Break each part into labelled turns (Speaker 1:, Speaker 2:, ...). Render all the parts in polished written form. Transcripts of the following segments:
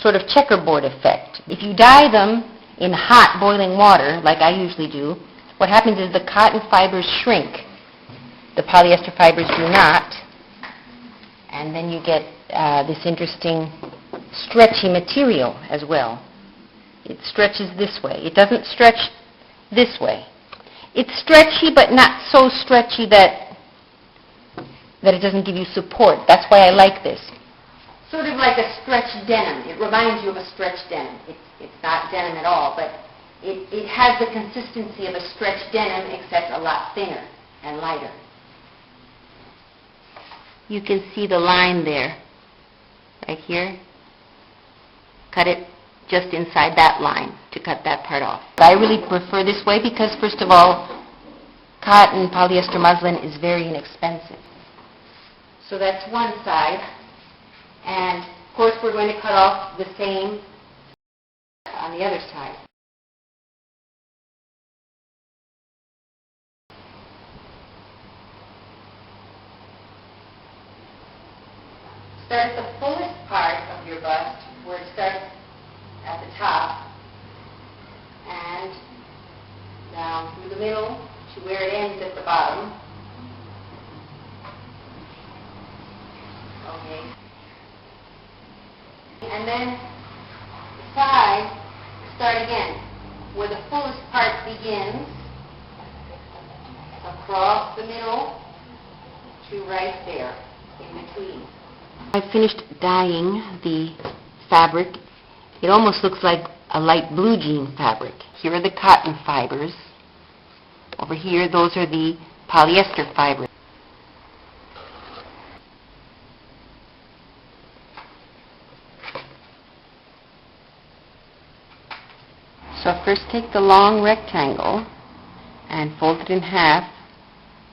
Speaker 1: sort of checkerboard effect. If you dye them in hot boiling water, like I usually do, what happens is the cotton fibers shrink. The polyester fibers do not. And then you get this interesting stretchy material as well. It stretches this way. It doesn't stretch this way. It's stretchy, but not so stretchy that it doesn't give you support. That's why I like this. Sort of like a stretched denim. It reminds you of a stretched denim. It's not denim at all, but it has the consistency of a stretched denim, except a lot thinner and lighter. You can see the line there, right here. Cut it just inside that line to cut that part off. I really prefer this way because, first of all, cotton polyester muslin is very inexpensive. So that's one side. And, of course, we're going to cut off the same on the other side. Start at the fullest part of your bust, where it starts at the top, and down through the middle to where it ends at the bottom. Okay. And then the side, start again, where the fullest part begins, across the middle to right there, in between. I finished dyeing the fabric. It almost looks like a light blue jean fabric. Here are the cotton fibers. Over here, those are the polyester fibers. So first take the long rectangle and fold it in half,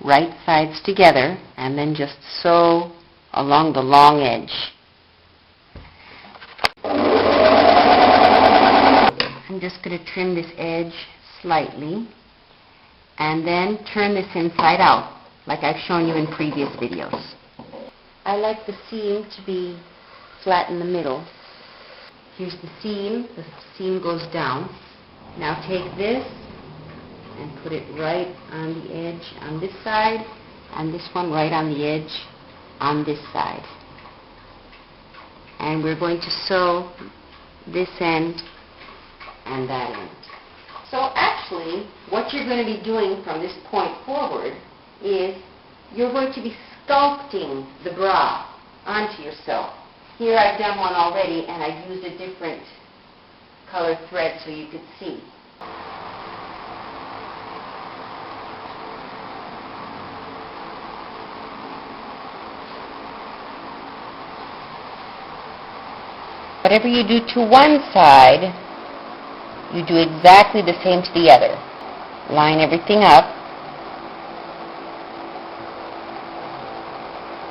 Speaker 1: right sides together, and then just sew along the long edge. I'm just going to trim this edge slightly and then turn this inside out like I've shown you in previous videos. I like the seam to be flat in the middle. Here's the seam goes down. Now take this and put it right on the edge on this side and this one right on the edge on this side. And we're going to sew this end and that end. So actually, what you're going to be doing from this point forward is you're going to be sculpting the bra onto yourself. Here I've done one already and I've used a different color thread so you could see. Whatever you do to one side, you do exactly the same to the other. Line everything up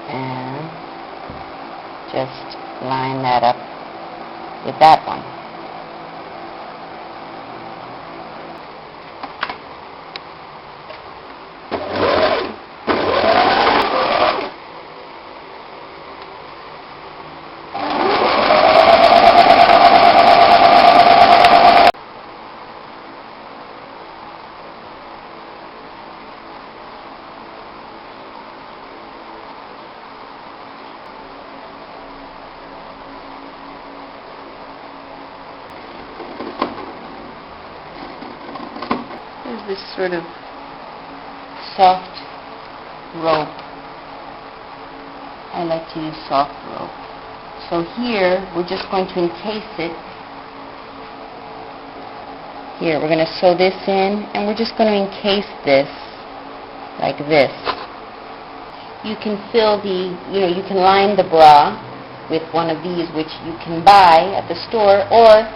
Speaker 1: and just line that up with that one. This sort of soft rope. I like to use soft rope. So here we're just going to encase it. Here we're going to sew this in and we're just going to encase this like this. You can fill you can line the bra with one of these which you can buy at the store, or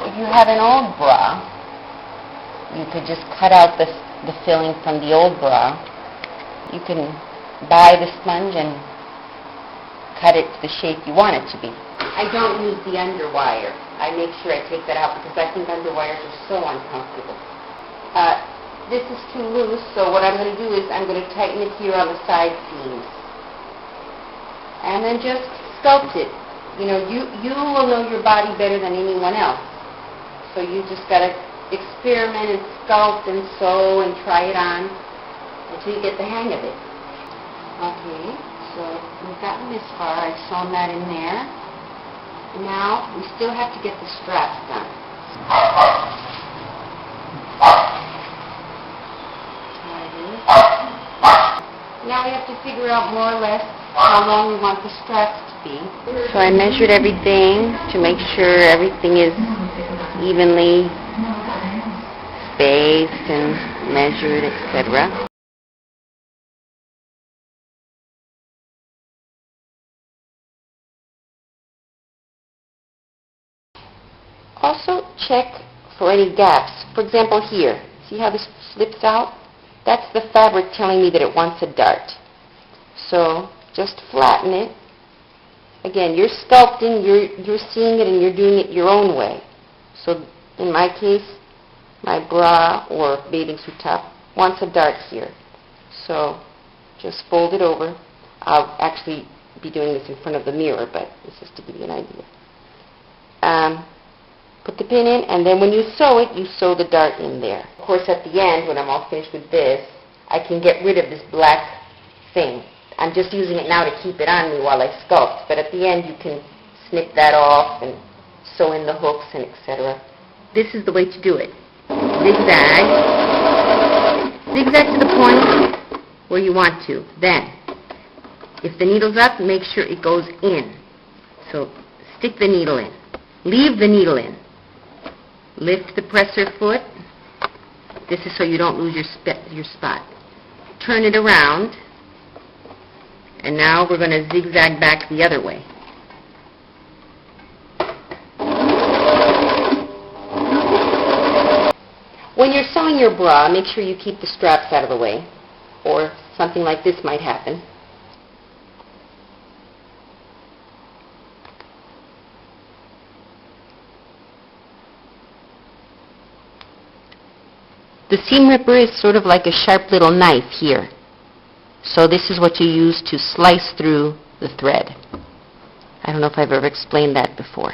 Speaker 1: if you have an old bra, you could just cut out the filling from the old bra. You can buy the sponge and cut it to the shape you want it to be. I don't use the underwire. I make sure I take that out because I think underwires are so uncomfortable. This is too loose, so what I'm going to do is I'm going to tighten it here on the side seams. And then just sculpt it You know, you will know your body better than anyone else. So you just got to experiment and sculpt and sew and try it on until you get the hang of it. Okay, so we've gotten this far. I've sewn that in there. Now we still have to get the straps done. Now we have to figure out more or less how long we want the straps to be. So I measured everything to make sure everything is evenly spaced and measured, etc. Also check for any gaps. For example here, see how this slips out? That's the fabric telling me that it wants a dart. So just flatten it. Again, you're sculpting, you're seeing it and you're doing it your own way. So in my case, my bra or bathing suit top wants a dart here. So just fold it over. I'll actually be doing this in front of the mirror, but this is to give you an idea. Put the pin in, and then when you sew it, you sew the dart in there. Of course, at the end, when I'm all finished with this, I can get rid of this black thing. I'm just using it now to keep it on me while I sculpt, but at the end you can snip that off and sew in the hooks and etc. This is the way to do it. Zigzag. Zigzag to the point where you want to. Then, if the needle's up, make sure it goes in. So stick the needle in. Leave the needle in. Lift the presser foot. This is so you don't lose your spot. Turn it around. And now we're going to zigzag back the other way. When you're sewing your bra, make sure you keep the straps out of the way, or something like this might happen. The seam ripper is sort of like a sharp little knife here. So this is what you use to slice through the thread. I don't know if I've ever explained that before.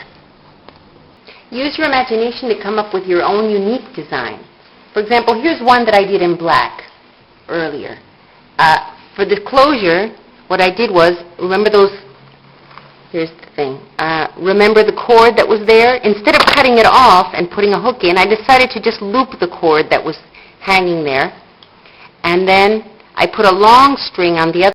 Speaker 1: Use your imagination to come up with your own unique design. For example, here's one that I did in black earlier. For the closure, what I did was, remember those, here's the thing, remember the cord that was there? Instead of cutting it off and putting a hook in, I decided to just loop the cord that was hanging there, and then I put a long string on the other